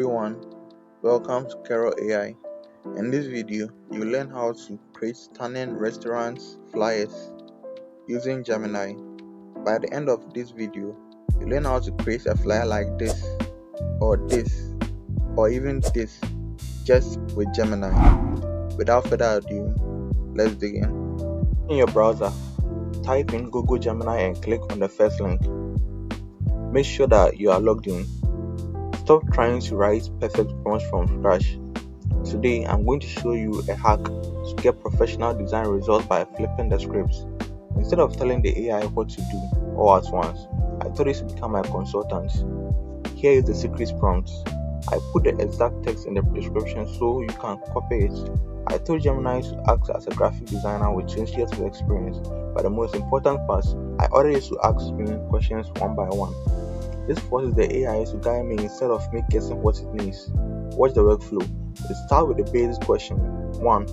Everyone, welcome to Kerhor AI. In this video, you learn how to create stunning restaurants flyers using Gemini. By the end of this video, you learn how to create a flyer like this, or even this, just with Gemini. Without further ado, let's begin. In your browser, type in Google Gemini and click on the first link. Make sure that you are logged in. Stop trying to write perfect prompts from scratch. Today, I'm going to show you a hack to get professional design results by flipping the scripts. Instead of telling the AI what to do all at once, I told it to become my consultant. Here is the secret prompt. I put the exact text in the description so you can copy it. I told Gemini to act as a graphic designer with 20 years of experience, but the most important part, I ordered it to ask me questions one by one. This forces the AI to guide me instead of me guessing what it needs. Watch the workflow. We start with the basic question. 1.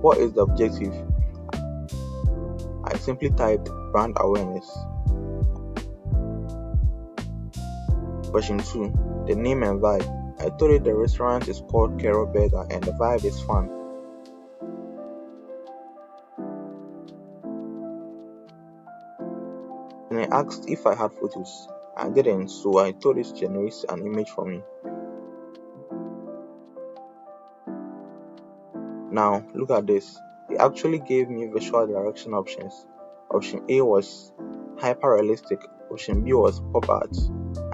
What is the objective? I simply typed brand awareness. Question 2. The name and vibe. I told it the restaurant is called Kerhor Burger and the vibe is fun. And I asked if I had photos. I didn't, so I told it to generate an image for me. Now, look at this. It actually gave me visual direction options. Option A was hyper-realistic, option B was pop art.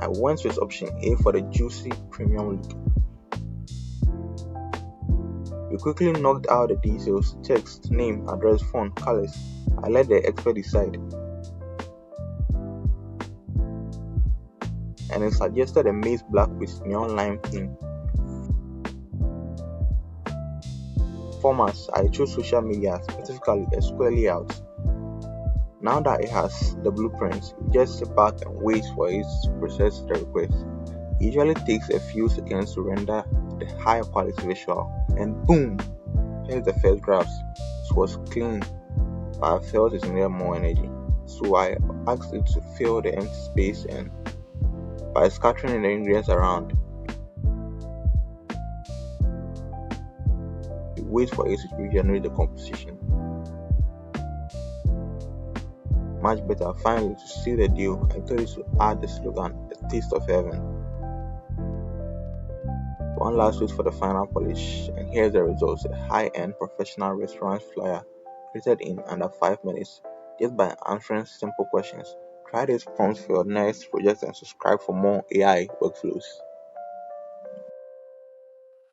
I went with option A for the juicy premium look. We quickly knocked out the details, text, name, address, phone, colors. I let the expert decide. And it suggested a maize black with neon lime theme. Formats, I chose social media, specifically a square layout. Now that it has the blueprint, you just sit back and wait for it to process the request. It usually takes a few seconds to render the high quality visual, and boom! Here's the first graphs. It was clean, but I felt it needed more energy. So I asked it to fill the empty space and by scattering the ingredients around. You wait for it to regenerate the composition. Much better. Finally, to seal the deal, I told it to add the slogan, "A taste of heaven." One last wait for the final polish, and here's the results: a high-end professional restaurant flyer created in under 5 minutes just by answering simple questions. Try this prompt for your next project and subscribe for more AI workflows.